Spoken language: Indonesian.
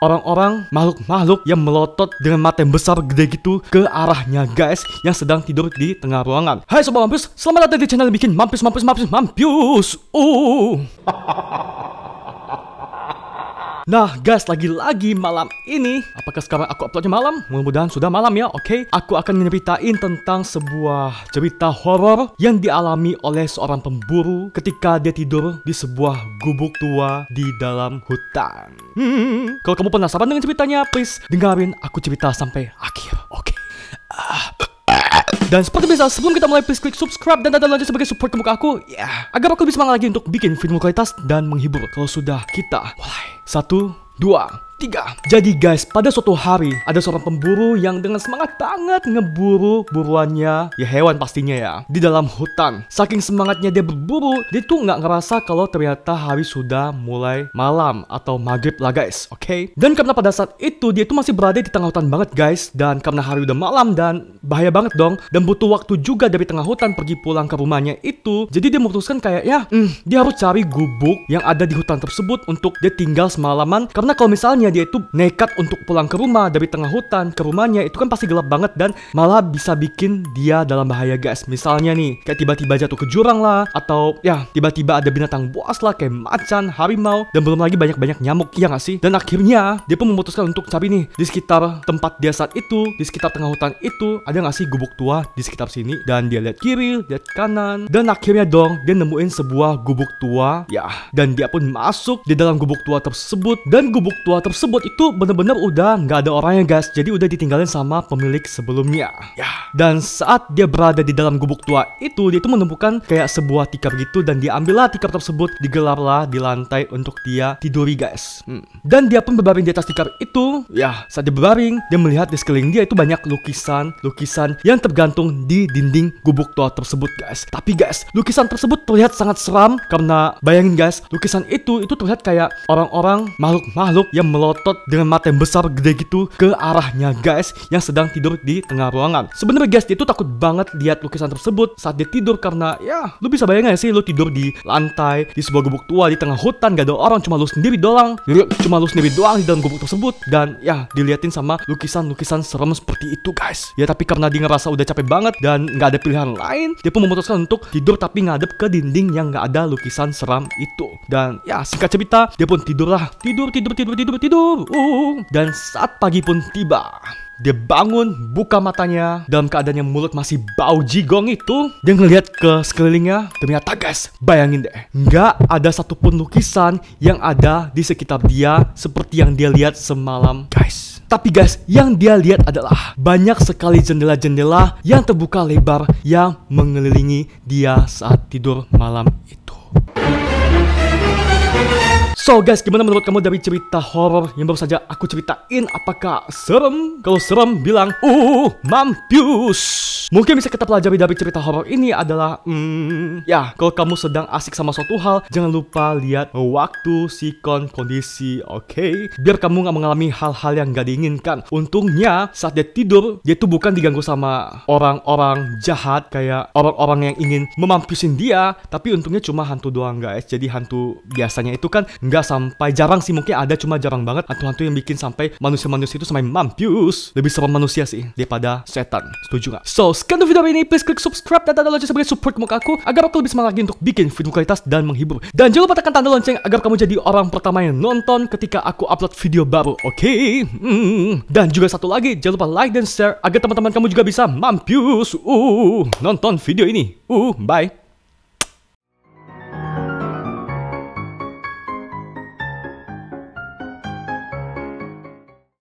orang-orang makhluk-makhluk yang melotot dengan mata yang besar gede gitu ke arahnya guys, yang sedang tidur di tengah ruangan. Hai sobat mampus, selamat datang di channel yang bikin mampus. Nah guys, lagi-lagi malam ini, apakah sekarang aku uploadnya malam? Mudah-mudahan sudah malam ya, oke? Aku akan nyeritain tentang sebuah cerita horor yang dialami oleh seorang pemburu ketika dia tidur di sebuah gubuk tua di dalam hutan. Kalau kamu penasaran dengan ceritanya, please dengerin aku cerita sampai akhir, oke? Dan seperti biasa, sebelum kita mulai, please klik subscribe dan tanda lonceng sebagai support ke muka aku, ya, agar aku lebih semangat lagi untuk bikin video kualitas dan menghibur. Kalau sudah, kita mulai. 1, 2, 3. Jadi guys, pada suatu hari ada seorang pemburu yang dengan semangat banget ngeburu buruannya, ya hewan pastinya ya, di dalam hutan. Saking semangatnya dia berburu, dia tuh nggak ngerasa kalau ternyata hari sudah mulai malam atau maghrib lah guys, oke? Dan karena pada saat itu dia tuh masih berada di tengah hutan banget guys, dan karena hari udah malam dan bahaya banget dong, dan butuh waktu juga dari tengah hutan pergi pulang ke rumahnya itu. Jadi dia memutuskan kayak ya, dia harus cari gubuk yang ada di hutan tersebut untuk dia tinggal semalaman. Karena kalau misalnya dia itu nekat untuk pulang ke rumah dari tengah hutan ke rumahnya, itu kan pasti gelap banget dan malah bisa bikin dia dalam bahaya guys. Misalnya nih, kayak tiba-tiba jatuh ke jurang lah, atau ya tiba-tiba ada binatang buas lah kayak macan, harimau, dan belum lagi banyak-banyak nyamuk, ya nggak sih? Dan akhirnya dia pun memutuskan untuk cari nih di sekitar tempat dia saat itu, di sekitar tengah hutan itu, ada nggak sih gubuk tua di sekitar sini. Dan dia lihat kiri, lihat kanan, dan akhirnya dong dia nemuin sebuah gubuk tua ya. Dan dia pun masuk di dalam gubuk tua tersebut, dan gubuk tua tersebut itu bener-bener udah nggak ada orangnya guys. Jadi udah ditinggalin sama pemilik sebelumnya ya. Dan saat dia berada di dalam gubuk tua itu, dia itu menemukan kayak sebuah tikar gitu, dan dia ambillah tikar tersebut, digelarlah di lantai untuk dia tiduri guys. Dan dia pun berbaring di atas tikar itu ya. Saat dia berbaring, dia melihat di sekeliling dia itu banyak lukisan yang tergantung di dinding gubuk tua tersebut guys. Tapi guys, lukisan tersebut terlihat sangat seram, karena bayangin guys, lukisan itu terlihat kayak orang-orang makhluk-makhluk yang melotot dengan mata yang besar gede gitu ke arahnya guys, yang sedang tidur di tengah ruangan. Sebenarnya guys, dia itu takut banget lihat lukisan tersebut saat dia tidur, karena ya lu bisa bayangin gak sih, lu tidur di lantai di sebuah gubuk tua di tengah hutan, gak ada orang, cuma lu sendiri doang di dalam gubuk tersebut, dan ya diliatin sama lukisan serem seperti itu guys. Ya tapi karena dia ngerasa udah capek banget dan nggak ada pilihan lain, dia pun memutuskan untuk tidur tapi ngadep ke dinding yang nggak ada lukisan seram itu. Dan ya singkat cerita, dia pun tidurlah, tidur. Dan saat pagi pun tiba, dia bangun, buka matanya dalam keadaan yang mulut masih bau jigong itu. Dia ngeliat ke sekelilingnya, ternyata guys, bayangin deh, nggak ada satupun lukisan yang ada di sekitar dia seperti yang dia lihat semalam guys. Tapi guys, yang dia lihat adalah banyak sekali jendela-jendela yang terbuka lebar yang mengelilingi dia saat tidur malam itu. So guys, gimana menurut kamu dari cerita horor yang baru saja aku ceritain? Apakah serem? Kalau serem bilang mampus. Mungkin bisa kita pelajari dari cerita horor ini adalah ya, kalau kamu sedang asik sama suatu hal, jangan lupa lihat waktu, sikon, kondisi, oke? Biar kamu nggak mengalami hal-hal yang nggak diinginkan. Untungnya saat dia tidur, dia tuh bukan diganggu sama orang-orang jahat kayak orang-orang yang ingin memampusin dia, tapi untungnya cuma hantu doang guys. Jadi hantu biasanya itu kan nggak sampai, jarang sih, mungkin ada, cuma jarang banget hantu-hantu yang bikin sampai manusia-manusia itu sampai mampus. Lebih serem manusia sih daripada setan, setuju gak? So, sekian video ini, please klik subscribe dan tanda lonceng sebagai support muka aku, agar aku lebih semangat lagi untuk bikin video kualitas dan menghibur. Dan jangan lupa tekan tanda lonceng agar kamu jadi orang pertama yang nonton ketika aku upload video baru, oke? Dan juga satu lagi, jangan lupa like dan share agar teman-teman kamu juga bisa mampus nonton video ini. Bye.